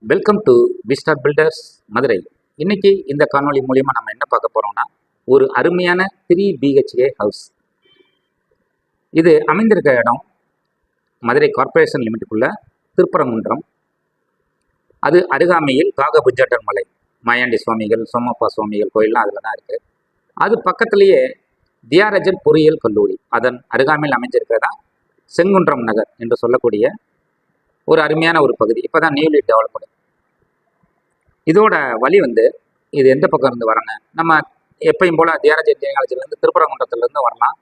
Welcome to Vistar builders Madurai. இன்னைக்கு இந்த காணொலி மூலியமா நம்ம என்ன பார்க்க போறோம்னா, ஒரு அருமையான 3 BHK ஹவுஸ். இது அமைந்திருக்க இடம் மதுரை கார்ப்பரேஷன் லிமிட்டுக்குள்ள திருப்பரங்குன்றம். அது அருகாமையில் காகபுஜாட்டர் மலை, மாயாண்டி சுவாமிகள், சோமப்பா சுவாமிகள் கோயில்லாம் அதில் தான் இருக்குது. அது பக்கத்திலேயே தியாகராஜர் பொறியியல் கல்லூரி, அதன் அருகாமையில் அமைஞ்சிருக்கிறதா செங்குன்றம் நகர் என்று சொல்லக்கூடிய ஒரு அருமையான ஒரு பகுதி. இப்போ தான் நியூலி டெவலப்டு. இதோட வழி இது எந்த பக்கம் இருந்து வரங்க, நம்ம எப்பயும் போல் தியாகராஜர் காலேஜ்லேருந்து திருப்பரங்குன்றத்துலேருந்து வரலாம்,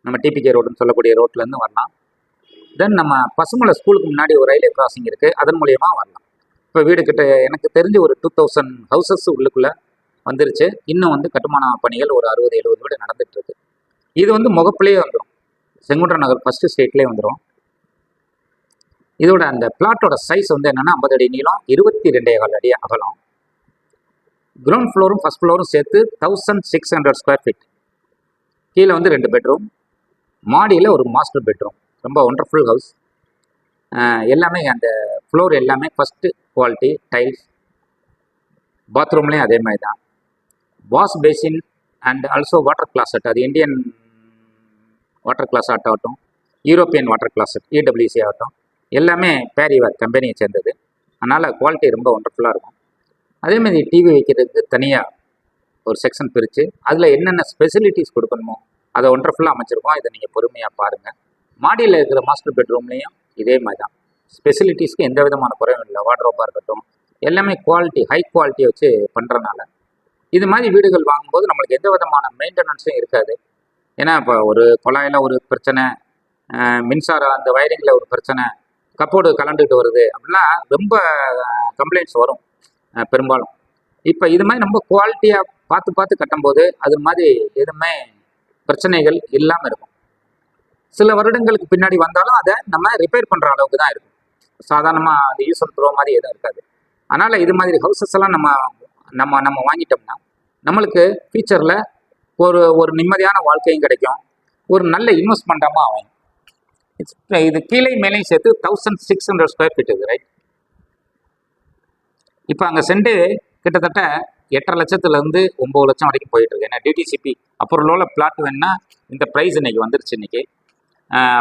நம்ம டிபிகே ரோடுன்னு சொல்லக்கூடிய ரோட்லேருந்து வரலாம். தென் நம்ம பசுமலை ஸ்கூலுக்கு முன்னாடி ஒரு ரயில்வே கிராசிங் இருக்குது, அதன் மூலியமாக வரலாம். இப்போ வீடு கிட்ட எனக்கு தெரிஞ்சு ஒரு 2000 ஹவுசஸ் உள்ளுக்குள்ளே வந்துருச்சு. இன்னும் கட்டுமான பணிகள் ஒரு 60-70 வீடு நடந்துகிட்ருக்கு. இது முகப்பிலேயே வந்துடும், செங்குன்றம் நகர் ஃபஸ்ட்டு ஸ்ட்ரீட்லேயே வந்துடும். இதோட அந்த பிளாட்டோட சைஸ் என்னென்னா 50 அடி நீளம், 22.25 அடி அகலம். கிரவுண்ட் ஃப்ளோரும் ஃபஸ்ட் ஃப்ளோரும் சேர்த்து 1600 ஸ்கொயர் ஃபீட். கீழே 2 பெட்ரூம், மாடியில் ஒரு மாஸ்டர் பெட்ரூம். ரொம்ப ஒண்டர்ஃபுல் ஹவுஸ். எல்லாமே அந்த ஃப்ளோர் எல்லாமே ஃபஸ்ட்டு குவாலிட்டி டைல்ஸ். பாத்ரூம்லேயும் அதே மாதிரி தான். Wash basin and also water closet. அது இந்தியன் வாட்டர் கிளாசட் ஆகட்டும், யூரோப்பியன் வாட்டர் கிளாசட் EWC ஆகட்டும், எல்லாமே பேரிவர் கம்பெனியை சேர்ந்தது. அதனால் குவாலிட்டி ரொம்ப ஒண்டர்ஃபுல்லாக இருக்கும். அதேமாதிரி டிவி வைக்கிறதுக்கு தனியாக ஒரு செக்ஷன் பிரித்து அதில் என்னென்ன ஸ்பெசிலிட்டிஸ் கொடுக்கணுமோ அதை ஒண்டர்ஃபுல்லாக அமைச்சிருக்கோம். இதை நீங்கள் பொறுமையாக பாருங்கள். மாடியில் இருக்கிற மாஸ்டர் பெட்ரூம்லேயும் இதே மாதிரி தான். ஸ்பெசிலிட்டிஸ்க்கு எந்த விதமான குறையும் இல்லை. வார்ட்ரோப்பாக இருக்கட்டும், எல்லாமே குவாலிட்டி, ஹை குவாலிட்டியை வச்சு பண்ணுறனால இது மாதிரி வீடுகள் வாங்கும்போது நம்மளுக்கு எந்த விதமான மெயின்டெனன்ஸும் இருக்காது. ஏன்னா இப்போ ஒரு குழாயில் ஒரு பிரச்சனை, மின்சாரம் அந்த வயரிங்கில் ஒரு பிரச்சனை, கப்போர்டு கலண்டுக்கிட்டு வருது அப்படிலாம் ரொம்ப கம்ப்ளைண்ட்ஸ் வரும் பெரும்பாலும். இப்போ இது மாதிரி ரொம்ப குவாலிட்டியாக பார்த்து கட்டும்போது அது மாதிரி எதுவுமே பிரச்சனைகள் இல்லாமல் இருக்கும். சில வருடங்களுக்கு பின்னாடி வந்தாலும் அதை நம்ம ரிப்பேர் பண்ணுற அளவுக்கு தான் இருக்கும். சாதாரணமாக அந்த யூஸ் அண்ட் த்ரோ மாதிரி எதுவும் இருக்காது. அதனால் இது மாதிரி ஹவுசஸ் எல்லாம் நம்ம வாங்கிட்டோம்னா நம்மளுக்கு ஃபியூச்சரில் ஒரு நிம்மதியான வாழ்க்கையும் கிடைக்கும், ஒரு நல்ல இன்வெஸ்ட்மெண்ட்டாகவும் ஆகும். இது கீழே மேலேயும் சேர்த்து 1600 ஸ்கொயர் ஃபீட் இது, ரைட்? இப்போ அங்கே சென்ட் கிட்டத்தட்ட 8.5 லட்சத்துலேருந்து 9 லட்சம் வரைக்கும் போயிட்டு இருக்கு. ஏன்னா டிடிசிபி அப்புறம் பிளாட் வேணுன்னா இந்த ப்ரைஸ் இன்னைக்கு வந்துருச்சு. இன்னைக்கு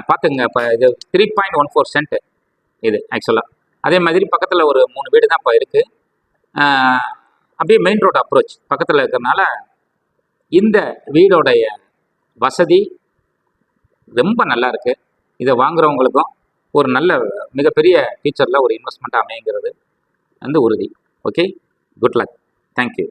பார்த்துங்க. இப்போ இது 3.14 சென்ட் இது ஆக்சுவலாக. அதே மாதிரி பக்கத்தில் ஒரு 3 வீடு தான் இப்போ இருக்குது. அப்படியே மெயின் ரோடு அப்ரோச் பக்கத்தில் இருக்கிறதுனால இந்த வீடோடைய வசதி ரொம்ப நல்லா இருக்குது. இதை வாங்குறவங்களுக்கும் ஒரு நல்ல மிகப்பெரிய ஃபியூச்சரில் ஒரு இன்வெஸ்ட்மெண்ட்டாக அமைங்கிறது உறுதி. Okay, good luck, thank you.